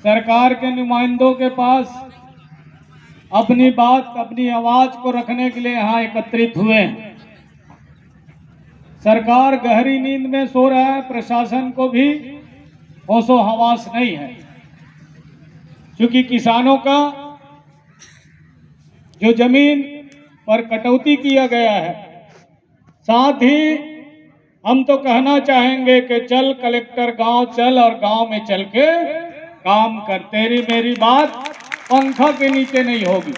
सरकार के नुमाइंदों के पास अपनी बात, अपनी आवाज को रखने के लिए यहाँ एकत्रित हुए हैं। सरकार गहरी नींद में सो रहा है, प्रशासन को भी होशो हवास नहीं है, क्योंकि किसानों का जो जमीन पर कटौती किया गया है, साथ ही हम तो कहना चाहेंगे कि चल कलेक्टर गांव चल और गांव में चल के काम कर। तेरी मेरी बात पंखा के नीचे नहीं होगी।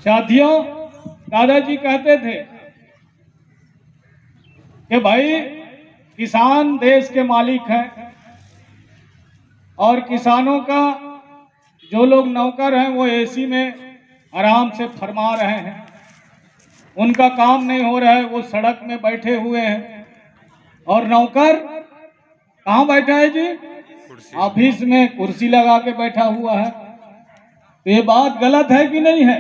साथियों, दादाजी कहते थे कि भाई किसान देश के मालिक हैं और किसानों का जो लोग नौकर हैं वो एसी में आराम से फरमा रहे हैं, उनका काम नहीं हो रहा है, वो सड़क में बैठे हुए हैं। और नौकर कहाँ बैठा है जी? ऑफिस में कुर्सी लगा के बैठा हुआ है। तो ये बात गलत है कि नहीं है?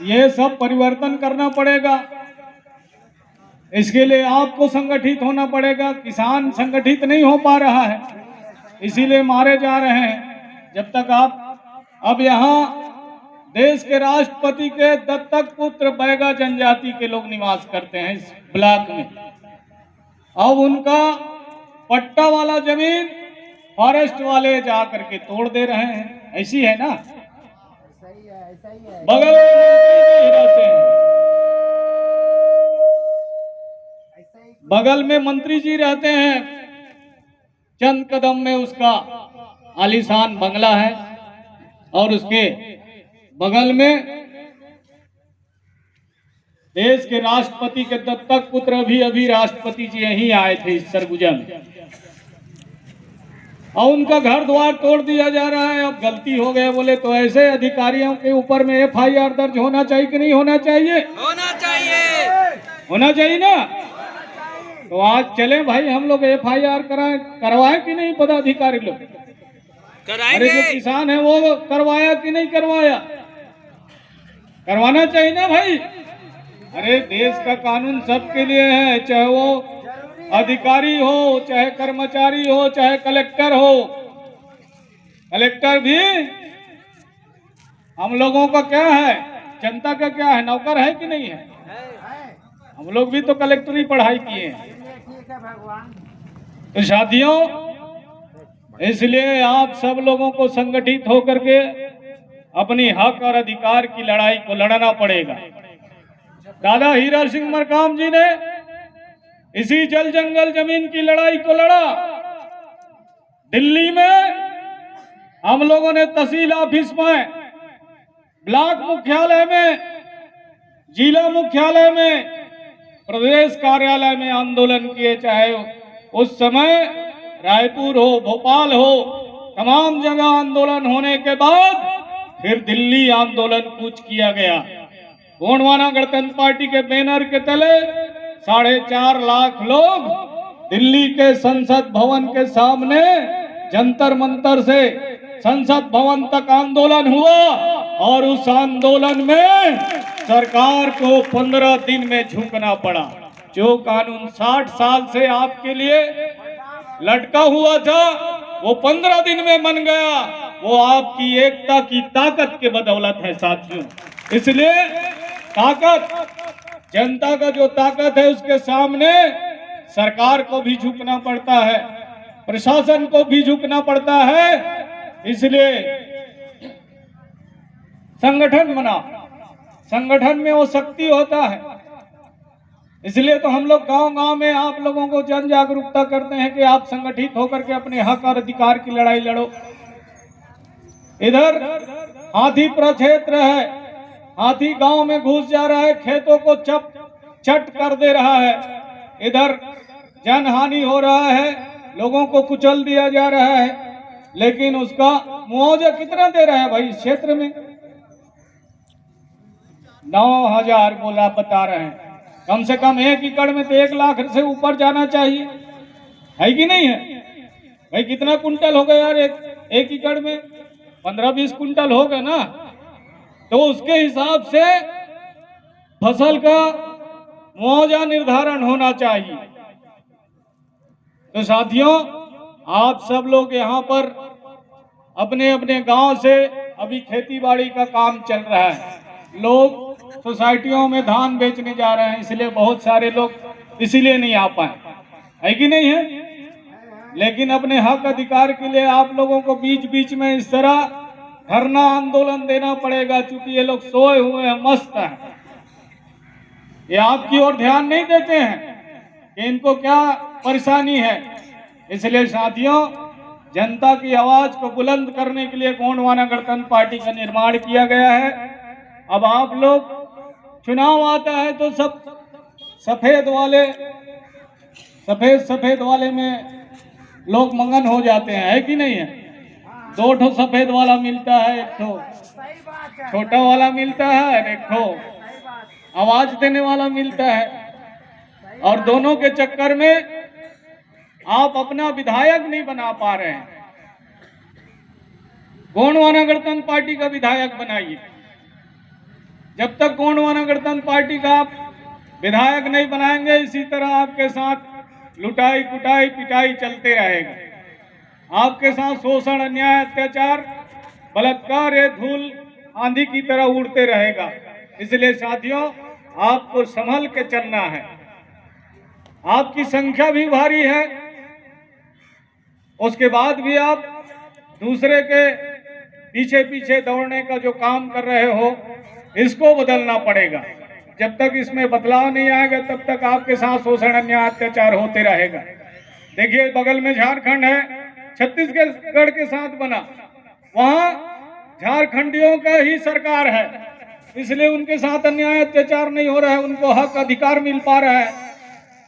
ये सब परिवर्तन करना पड़ेगा। इसके लिए आपको संगठित होना पड़ेगा। किसान संगठित नहीं हो पा रहा है, इसीलिए मारे जा रहे हैं। जब तक आप अब यहाँ देश के राष्ट्रपति के दत्तक पुत्र बैगा जनजाति के लोग निवास करते हैं इस ब्लॉक में। अब उनका पट्टा वाला जमीन फॉरेस्ट वाले जा करके तोड़ दे रहे हैं। ऐसी है ना? सही है, सही है। बगल में मंत्री जी रहते हैं, बगल में मंत्री जी रहते हैं, चंद कदम में उसका आलीशान बंगला है और उसके बगल में देश के राष्ट्रपति के दत्तक पुत्र अभी राष्ट्रपति जी यहीं आए थे इस सरगुजा में, और उनका घर द्वार तोड़ दिया जा रहा है। अब गलती हो गए बोले तो ऐसे अधिकारियों के ऊपर में एफआईआर दर्ज होना चाहिए कि नहीं होना चाहिए? होना चाहिए, होना चाहिए ना? तो आज चले भाई हम लोग एफआईआर करवाएं कि नहीं? पदाधिकारी लोग कराएंगे। अरे जो किसान है वो करवाया कि नहीं करवाया? करवाना चाहिए ना भाई। अरे देश का कानून सबके लिए है, चाहे वो अधिकारी हो, चाहे कर्मचारी हो, चाहे कलेक्टर हो। कलेक्टर भी हम लोगों का क्या है, जनता का क्या है, नौकर है कि नहीं है? हम लोग भी तो कलेक्टरी पढ़ाई किए हैं। ठीक है भगवान। तो साथियों, इसलिए आप सब लोगों को संगठित होकर के अपनी हक और अधिकार की लड़ाई को लड़ना पड़ेगा। दादा हीरा सिंह मरकाम जी ने इसी जल जंगल जमीन की लड़ाई को लड़ा। दिल्ली में हम लोगों ने तहसील ऑफिस में, ब्लॉक मुख्यालय में, जिला मुख्यालय में, प्रदेश कार्यालय में आंदोलन किए। चाहे उस समय रायपुर हो, भोपाल हो, तमाम जगह आंदोलन होने के बाद फिर दिल्ली आंदोलन कूच किया गया। गोंडवाना गणतंत्र पार्टी के बैनर के तले 4.5 लाख लोग दिल्ली के संसद भवन के सामने जंतर मंतर से संसद भवन तक आंदोलन हुआ, और उस आंदोलन में सरकार को 15 दिन में झुकना पड़ा। जो कानून 60 साल से आपके लिए लटका हुआ था वो 15 दिन में बन गया। वो आपकी एकता की ताकत के बदौलत है साथियों। इसलिए ताकत, जनता का जो ताकत है उसके सामने सरकार को भी झुकना पड़ता है, प्रशासन को भी झुकना पड़ता है। इसलिए संगठन बना, संगठन में वो शक्ति होता है। इसलिए तो हम लोग गांव-गांव में आप लोगों को जन जागरूकता करते हैं कि आप संगठित होकर के अपने हक और अधिकार की लड़ाई लड़ो। इधर हाथी प्रक्षेत्र है, हाथी गांव में घुस जा रहा है, खेतों को चट कर दे रहा है। इधर जन हानि हो रहा है, लोगों को कुचल दिया जा रहा है, लेकिन उसका मुआवजा कितना दे रहा है भाई इस क्षेत्र में? 9,000 बोला बता रहे हैं। कम से कम 1 एकड़ में तो 1 लाख से ऊपर जाना चाहिए, है कि नहीं है भाई? कितना कुंटल हो गया यार एक एकड़ में? 15-20 कुंटल हो गए ना। तो उसके हिसाब से फसल का मुआवजा निर्धारण होना चाहिए। तो साथियों, आप सब लोग यहाँ पर अपने अपने गांव से अभी खेती बाड़ी का काम चल रहा है। लोग सोसाइटियों में धान बेचने जा रहे हैं, इसलिए बहुत सारे लोग इसीलिए नहीं आ पाए, है कि नहीं है? लेकिन अपने हक अधिकार के लिए आप लोगों को बीच बीच में इस तरह धरना आंदोलन देना पड़ेगा, क्योंकि ये लोग सोए हुए हैं, मस्त हैं। ये आपकी ओर ध्यान नहीं देते हैं कि इनको क्या परेशानी है। इसलिए साथियों, जनता की आवाज को बुलंद करने के लिए गोंडवाना गणतंत्र पार्टी का निर्माण किया गया है। अब आप लोग, चुनाव आता है तो सब सफेद वाले में लोग मगन हो जाते हैं, है कि नहीं है? 2 ठो सफेद वाला मिलता है, 1 ठो सही बात है। छोटा वाला मिलता है, 1 ठो सही बात। आवाज देने वाला मिलता है। और दोनों के चक्कर में आप अपना विधायक नहीं बना पा रहे हैं। गोंडवाना गणतंत्र पार्टी का विधायक बनाइए। जब तक गोंडवाना गणतंत्र पार्टी का आप विधायक नहीं बनाएंगे, इसी तरह आपके साथ लुटाई कुटाई पिटाई चलते रहेगा। आपके साथ शोषण, अन्याय, अत्याचार, बलात्कार ये धूल आंधी की तरह उड़ते रहेगा। इसलिए साथियों, आपको संभल के चलना है। आपकी संख्या भी भारी है, उसके बाद भी आप दूसरे के पीछे पीछे दौड़ने का जो काम कर रहे हो, इसको बदलना पड़ेगा। जब तक इसमें बदलाव नहीं आएगा, तब तक आपके साथ शोषण, अन्याय, अत्याचार होते रहेगा। देखिए, बगल में झारखंड है, छत्तीसगढ़ के साथ बना, वहां झारखंडियों का ही सरकार है, इसलिए उनके साथ अन्याय अत्याचार नहीं हो रहा है, उनको हक अधिकार मिल पा रहा है।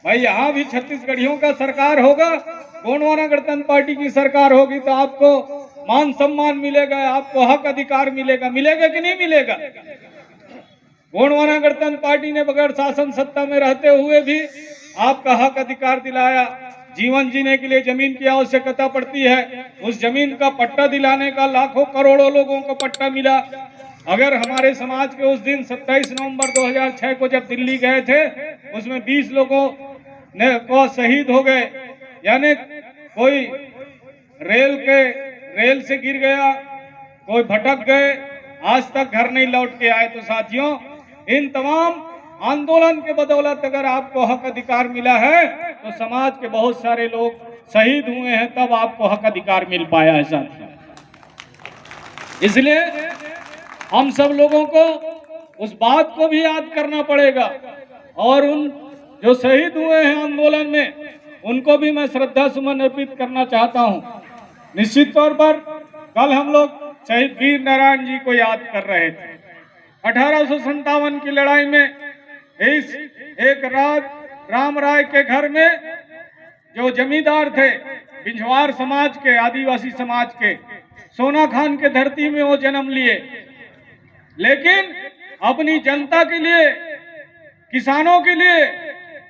भाई, यहाँ भी छत्तीसगढ़ियों का सरकार होगा, गोंडवाना गणतंत्र पार्टी की सरकार होगी, तो आपको मान सम्मान मिलेगा, आपको हक अधिकार मिलेगा। मिलेगा कि नहीं मिलेगा? गोंडवाना गणतंत्र पार्टी ने बगैर शासन सत्ता में रहते हुए भी आपका हक अधिकार दिलाया। जीवन जीने के लिए जमीन की आवश्यकता पड़ती है, उस जमीन का पट्टा दिलाने का लाखों करोड़ों लोगों को पट्टा मिला। अगर हमारे समाज के उस दिन 27 नवंबर 2006 को जब दिल्ली गए थे, उसमें 20 लोगों ने को शहीद हो गए, यानी कोई रेल से गिर गया, कोई भटक गए, आज तक घर नहीं लौट के आए। तो साथियों, इन तमाम आंदोलन के बदौलत अगर आपको हक अधिकार मिला है, तो समाज के बहुत सारे लोग शहीद हुए हैं, तब आपको हक अधिकार मिल पाया है साथियों। इसलिए हम सब लोगों को उस बात को भी याद करना पड़ेगा, और उन जो शहीद हुए हैं आंदोलन में, उनको भी मैं श्रद्धा सुमन अर्पित करना चाहता हूं। निश्चित तौर पर कल हम लोग शहीद वीर नारायण जी को याद कर रहे थे। 1857 की लड़ाई में इस एक राम राय के घर में जो जमींदार थे, बिंझवार समाज के, आदिवासी समाज के, सोना खान के धरती में वो जन्म लिए, लेकिन अपनी जनता के लिए, किसानों के लिए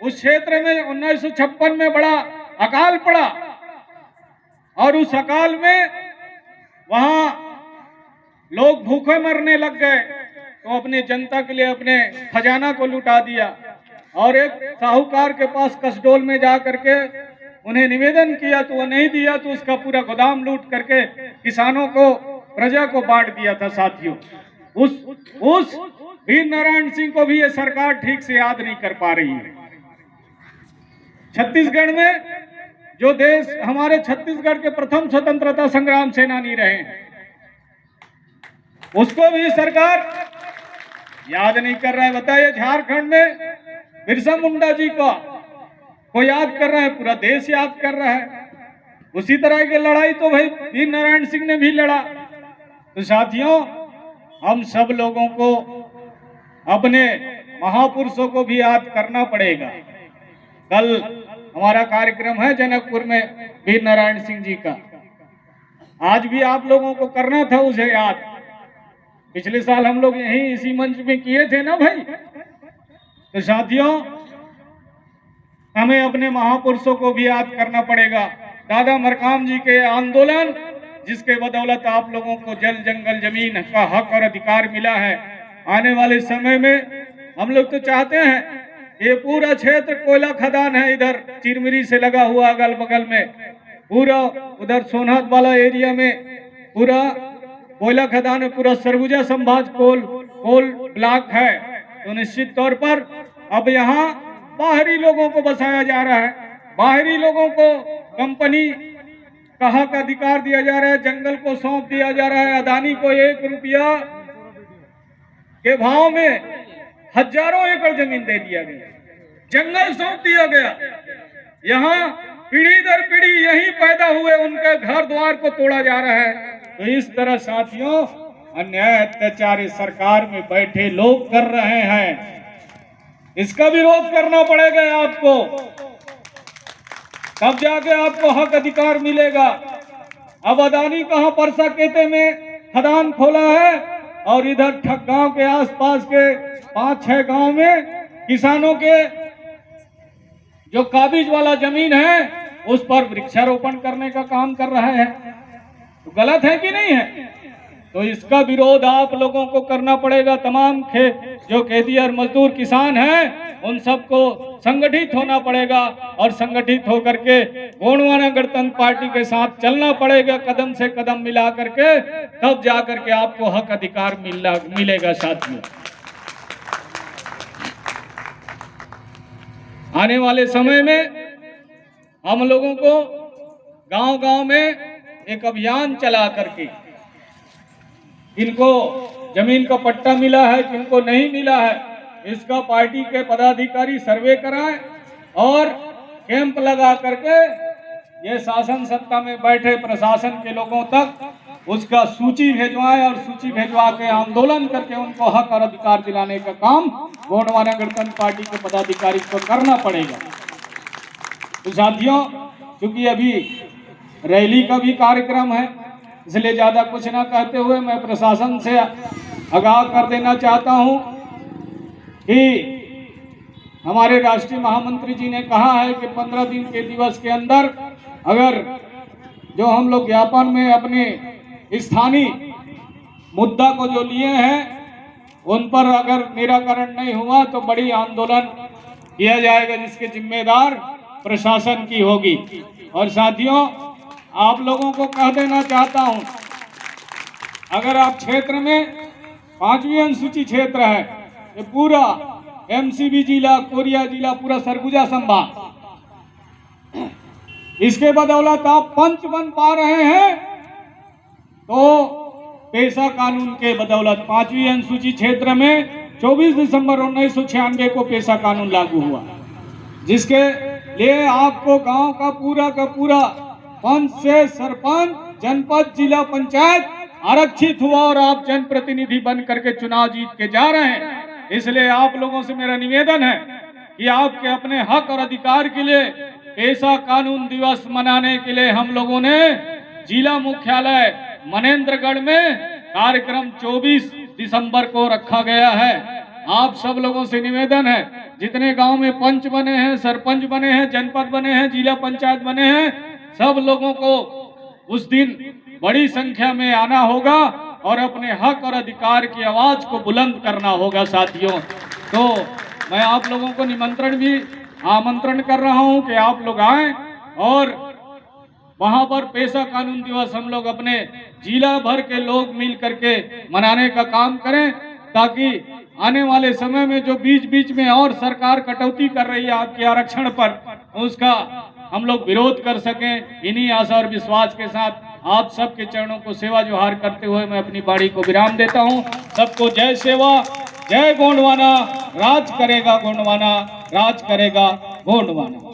उस क्षेत्र में 1956 में बड़ा अकाल पड़ा, और उस अकाल में वहां लोग भूखे मरने लग गए। तो अपनी जनता के लिए अपने खजाना को लुटा दिया, और एक साहूकार के पास कसडोल में जा करके उन्हें निवेदन किया, तो वो नहीं दिया, तो उसका पूरा गोदाम लूट करके किसानों को, प्रजा को बांट दिया था। साथियों, उस वीर नारायण सिंह को भी ये सरकार ठीक से याद नहीं कर पा रही है। छत्तीसगढ़ में जो देश, हमारे छत्तीसगढ़ के प्रथम स्वतंत्रता संग्राम सेनानी रहे, उसको भी सरकार याद नहीं कर रहा है। बताइए, झारखंड में बिरसा मुंडा जी को याद कर रहा है, पूरा देश याद कर रहा है। उसी तरह की लड़ाई तो भाई वीर नारायण सिंह ने भी लड़ा। तो साथियों, हम सब लोगों को अपने महापुरुषों को भी याद करना पड़ेगा। कल हमारा कार्यक्रम है जनकपुर में वीर नारायण सिंह जी का, आज भी आप लोगों को करना था उसे याद। पिछले साल हम लोग यहीं इसी मंच में किए थे ना भाई। तो साथियों, हमें अपने महापुरुषों को भी याद करना पड़ेगा। दादा मरकाम जी के आंदोलन, जिसके बदौलत आप लोगों को जल जंगल जमीन का हक और अधिकार मिला है। आने वाले समय में हम लोग तो चाहते हैं, ये पूरा क्षेत्र कोयला खदान है, इधर चिरमिरी से लगा हुआ अगल बगल में, पूरा उधर सोनहत वाला एरिया में पूरा कोयला खदान में पूरा सरगुजा संभाग कोल ब्लॉक है। तो निश्चित तौर पर अब यहाँ बाहरी लोगों को बसाया जा रहा है, बाहरी लोगों को कंपनी का हक अधिकार दिया जा रहा है, जंगल को सौंप दिया जा रहा है। अदानी को 1 रुपया के भाव में हजारों एकड़ जमीन दे दिया गया, जंगल सौंप दिया गया। यहाँ पीढ़ी दर पीढ़ी यहीं पैदा हुए उनके घर द्वार को तोड़ा जा रहा है। तो इस तरह साथियों अन्याय अत्याचार इस सरकार में बैठे लोग कर रहे हैं, इसका विरोध करना पड़ेगा आपको, तब जाके आपको हक अधिकार मिलेगा। अब अदानी कहां परसा केते में खदान खोला है और इधर ठग गांव के आसपास के 5-6 गांव में किसानों के जो काबिज वाला जमीन है उस पर वृक्षारोपण करने का काम कर रहा है। तो गलत है कि नहीं है? तो इसका विरोध आप लोगों को करना पड़ेगा। तमाम जो खेतिहर मजदूर किसान हैं उन सबको संगठित होना पड़ेगा और संगठित होकर के गोंडवाना गणतंत्र पार्टी के साथ चलना पड़ेगा, कदम से कदम मिला करके, तब जाकर के आपको हक अधिकार मिलेगा। साथियों आने वाले समय में हम लोगों को गांव-गांव में एक अभियान चला करके किनको जमीन का पट्टा मिला है, किनको नहीं मिला है, इसका पार्टी के पदाधिकारी सर्वे कराएं और कैंप लगा करके ये शासन सत्ता में बैठे प्रशासन के लोगों तक उसका सूची भेजवाएं और सूची भेजवा के आंदोलन करके उनको हक और अधिकार दिलाने का काम गोंडवाना गणतंत्र पार्टी के पदाधिकारी को करना पड़ेगा। तो साथियों क्योंकि अभी रैली का भी कार्यक्रम है, इसलिए ज्यादा कुछ ना कहते हुए मैं प्रशासन से आगाह कर देना चाहता हूं कि हमारे राष्ट्रीय महामंत्री जी ने कहा है कि 15 दिन के दिवस के अंदर अगर जो हम लोग ज्ञापन में अपने स्थानीय मुद्दा को जो लिए हैं उन पर अगर निराकरण नहीं हुआ तो बड़ी आंदोलन किया जाएगा, जिसके जिम्मेदार प्रशासन की होगी। और साथियों आप लोगों को कह देना चाहता हूं, अगर आप क्षेत्र में 5वीं अनुसूची क्षेत्र है, ये पूरा एमसीबी जिला, कोरिया जिला, पूरा सरगुजा संभाग, इसके बदौलत आप पंच बन पा रहे हैं तो पेशा कानून के बदौलत 5वीं अनुसूची क्षेत्र में 24 दिसंबर 1996 को पेशा कानून लागू हुआ, जिसके लिए आपको गांव का पूरा पंच से सरपंच, जनपद, जिला पंचायत आरक्षित हुआ और आप जनप्रतिनिधि बन करके चुनाव जीत के जा रहे हैं। इसलिए आप लोगों से मेरा निवेदन है कि आपके अपने हक और अधिकार के लिए पेशा कानून दिवस मनाने के लिए हम लोगों ने जिला मुख्यालय मनेंद्रगढ़ में कार्यक्रम 24 दिसंबर को रखा गया है। आप सब लोगों से निवेदन है, जितने गांव में पंच बने हैं, सरपंच बने हैं, जनपद बने हैं, जिला पंचायत बने हैं, सब लोगों को उस दिन बड़ी संख्या में आना होगा और अपने हक और अधिकार की आवाज को बुलंद करना होगा। साथियों तो मैं आप लोगों को आमंत्रण कर रहा हूं कि आप लोग आएं और वहां पर पेशा कानून दिवस हम लोग अपने जिला भर के लोग मिल करके मनाने का काम करें, ताकि आने वाले समय में जो बीच में और सरकार कटौती कर रही है आपके आरक्षण पर, उसका हम लोग विरोध कर सकें। इन्हीं आशा और विश्वास के साथ आप सबके चरणों को सेवा जोहार करते हुए मैं अपनी बाड़ी को विराम देता हूं। सबको जय सेवा, जय गोंडवाना, राज करेगा गोंडवाना, राज करेगा गोंडवाना।